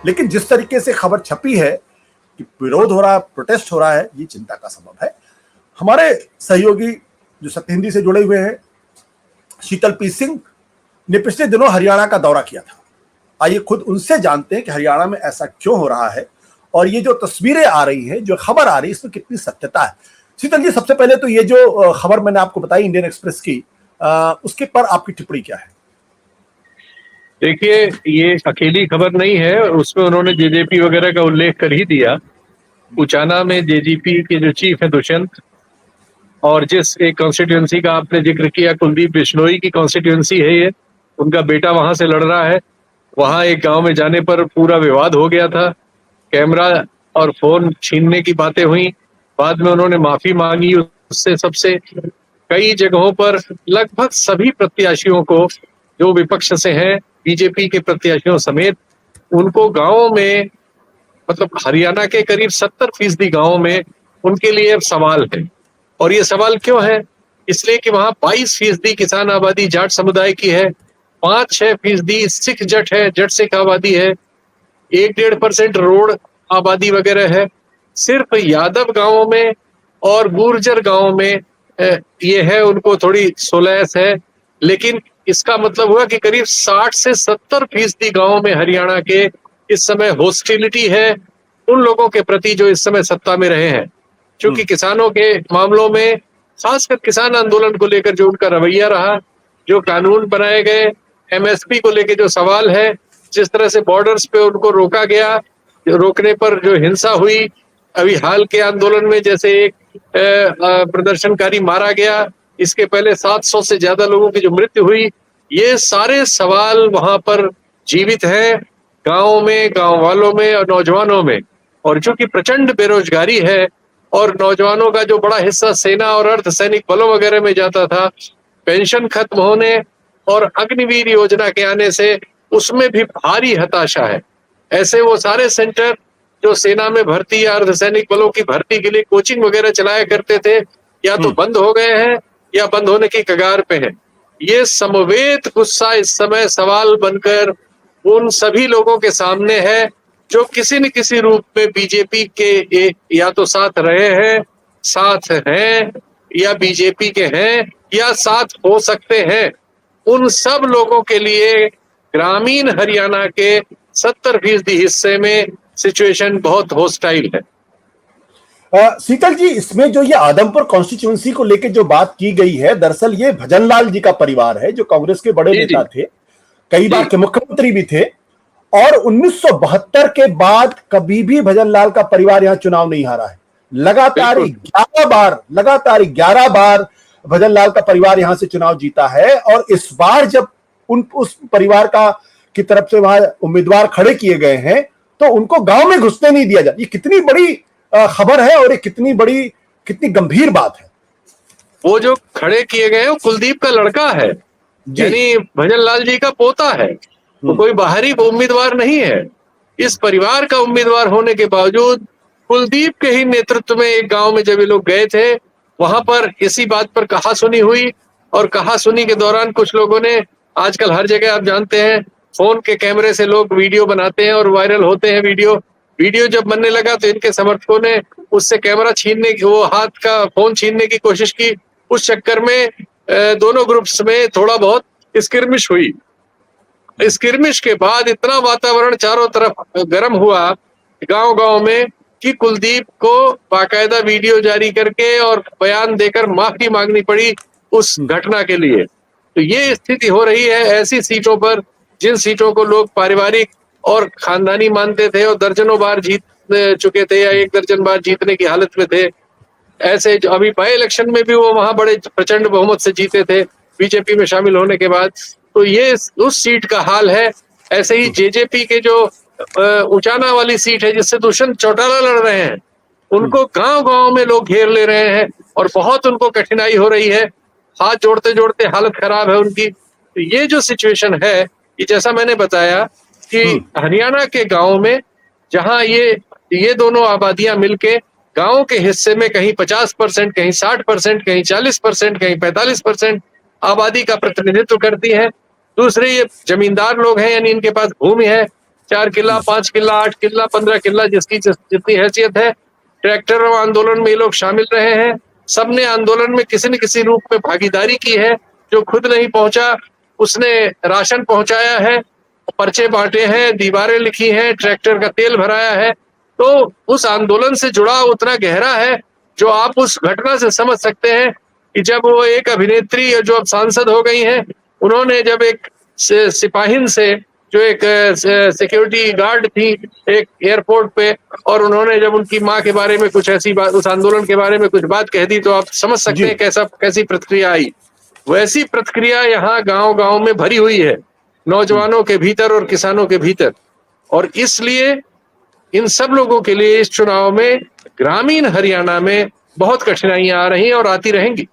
लेकिन जिस तरीके से खबर छपी है कि विरोध हो रहा है, प्रोटेस्ट हो रहा है, ये चिंता का सबब है। हमारे सहयोगी जो सत्य हिंदी से जुड़े हुए हैं, शीतल पी सिंह ने पिछले दिनों हरियाणा का दौरा किया था। आइए खुद उनसे जानते हैं कि हरियाणा में ऐसा क्यों हो रहा है और ये जो तस्वीरें आ रही हैं, जो खबर आ रही है, इसमें कितनी सत्यता है। शीतल जी, सबसे पहले तो ये जो खबर मैंने आपको बताई इंडियन एक्सप्रेस की, उसके पर आपकी टिप्पणी क्या है? देखिए, ये अकेली खबर नहीं है, उसमें उन्होंने जेजेपी वगैरह का उल्लेख कर ही दिया। उचाना में जेजेपी के जो चीफ है दुष्यंत, और जिस एक कॉन्स्टिट्यूएंसी का आपने जिक्र किया, कुलदीप बिश्नोई की कॉन्स्टिट्यूएंसी है ये, उनका बेटा वहां से लड़ रहा है। वहां एक गांव में जाने पर पूरा विवाद हो गया था, कैमरा और फोन छीनने की बातें हुई। बाद में उन्होंने माफी मांगी उससे। सबसे कई जगहों पर लगभग सभी प्रत्याशियों को, जो विपक्ष से हैं, बीजेपी के प्रत्याशियों समेत, उनको गांवों में, मतलब हरियाणा के करीब 70% गांवों में उनके लिए अब सवाल है। और ये सवाल क्यों है? इसलिए कि वहां 22% किसान आबादी जाट समुदाय की है, 5-6% सिख जट है, जट सिख आबादी है, 1-1.5% रोड आबादी वगैरह है। सिर्फ यादव गांवों में और गुर्जर गांवों में ये है, उनको थोड़ी सोलैस है। लेकिन इसका मतलब हुआ कि करीब 60 से 70% गांवों में हरियाणा के इस समय हॉस्टिलिटी है उन लोगों के प्रति जो इस समय सत्ता में रहे हैं। क्योंकि किसानों के मामलों में, खासकर किसान आंदोलन को लेकर जो उनका रवैया रहा, जो कानून बनाए गए, एमएसपी को लेकर जो सवाल है, जिस तरह से बॉर्डर्स पे उनको रोका गया, रोकने पर जो हिंसा हुई, अभी हाल के आंदोलन में जैसे एक प्रदर्शनकारी मारा गया, इसके पहले 700 से ज्यादा लोगों की जो मृत्यु हुई, ये सारे सवाल वहां पर जीवित हैं, गांवों में, गांव वालों में और नौजवानों में। और चूंकि प्रचंड बेरोजगारी है और नौजवानों का जो बड़ा हिस्सा सेना और अर्धसैनिक बलों वगैरह में जाता था, पेंशन खत्म होने और अग्निवीर योजना के आने से उसमें भी भारी हताशा है। ऐसे वो सारे सेंटर जो सेना में भर्ती या अर्धसैनिक बलों की भर्ती के लिए कोचिंग वगैरह चलाया करते थे, या तो बंद हो गए हैं या बंद होने की कगार पे हैं। ये समवेत गुस्सा इस समय सवाल बनकर उन सभी लोगों के सामने है जो किसी न किसी रूप में बीजेपी के या तो साथ रहे हैं, साथ हैं, या बीजेपी के हैं, या साथ हो सकते हैं। उन सब लोगों के लिए ग्रामीण हरियाणा के 70% हिस्से में सिचुएशन बहुत हॉस्टाइल है। शीतल जी, इसमें जो ये आदमपुर कॉन्स्टिट्यूंसी को लेकर जो बात की गई है, दरअसल ये भजनलाल जी का परिवार है, जो कांग्रेस के बड़े नेता थे, कई बार के मुख्यमंत्री भी थे, और 1972 के बाद कभी भी भजनलाल का परिवार यहां चुनाव नहीं हारा है। लगातार 11 बार भजनलाल का परिवार यहां से चुनाव जीता है। और इस बार जब उस परिवार का की तरफ से वहां उम्मीदवार खड़े किए गए हैं, तो उनको गांव में घुसने नहीं दिया जाता। ये कितनी बड़ी खबर है और ये कितनी गंभीर बात है। वो जो खड़े किए गए वो कुलदीप का लड़का है, यानी भजनलाल जी का पोता है, वो कोई बाहरी उम्मीदवार नहीं है। इस परिवार का उम्मीदवार होने के बावजूद कुलदीप के ही नेतृत्व में एक गांव में जब ये लोग गए थे, वहां पर इसी बात पर कहासुनी हुई, और कहासुनी के दौरान कुछ लोगों ने, आजकल हर जगह आप जानते हैं फोन के कैमरे से लोग वीडियो बनाते हैं और वायरल होते हैं वीडियो जब बनने लगा तो इनके समर्थकों ने उससे कैमरा छीनने की, वो हाथ का फोन छीनने की कोशिश की। उस चक्कर में दोनों ग्रुप्स में थोड़ा बहुत स्किर्मिश हुई। स्किर्मिश के बाद इतना वातावरण चारों तरफ गर्म हुआ गांव-गांव में कि कुलदीप को बाकायदा वीडियो जारी करके और बयान देकर माफी मांगनी पड़ी उस घटना के लिए। तो ये स्थिति हो रही है ऐसी सीटों पर, जिन सीटों को लोग पारिवारिक और खानदानी मानते थे और दर्जनों बार जीत चुके थे या 1 दर्जन बार जीतने की हालत में थे। ऐसे अभी बाय इलेक्शन में भी वो वहां बड़े प्रचंड बहुमत से जीते थे बीजेपी में शामिल होने के बाद। तो ये उस सीट का हाल है। ऐसे ही जेजेपी के जो उचाना वाली सीट है जिससे दुष्यंत चौटाला लड़ रहे हैं, उनको गांव-गांव में लोग घेर ले रहे हैं और बहुत उनको कठिनाई हो रही है। हाथ जोड़ते-जोड़ते हालत खराब है उनकी। तो ये जो सिचुएशन है, ये जैसा मैंने बताया कि हरियाणा के गाँव में जहां ये दोनों आबादियां मिलके गांव के हिस्से में कहीं 50%, कहीं 60%, कहीं 40%, कहीं 45% आबादी का प्रतिनिधित्व करती है। दूसरे ये जमींदार लोग हैं, यानी इनके पास भूमि है, 4 किला, 5 किला, 8 किला, 15 किला, जिसकी जितनी हैसियत है, ट्रैक्टर आंदोलन में ये लोग शामिल रहे हैं। सबने आंदोलन में किसी न किसी रूप में भागीदारी की है। जो खुद नहीं पहुंचा उसने राशन पहुंचाया है, पर्चे बांटे हैं, दीवारें लिखी हैं, ट्रैक्टर का तेल भराया है। तो उस आंदोलन से जुड़ाव उतना गहरा है जो आप उस घटना से समझ सकते हैं कि जब वो एक अभिनेत्री जो अब सांसद हो गई हैं, उन्होंने जब एक सिपाहिन से, जो एक सिक्योरिटी गार्ड थी एक एयरपोर्ट पे, और उन्होंने जब उनकी माँ के बारे में कुछ ऐसी बात, उस आंदोलन के बारे में कुछ बात कह दी, तो आप समझ सकते हैं कैसी प्रतिक्रिया आई। वैसी प्रतिक्रिया यहाँ गांव-गांव में भरी हुई है, नौजवानों के भीतर और किसानों के भीतर। और इसलिए इन सब लोगों के लिए इस चुनाव में ग्रामीण हरियाणा में बहुत कठिनाइयां आ रही हैं और आती रहेंगी।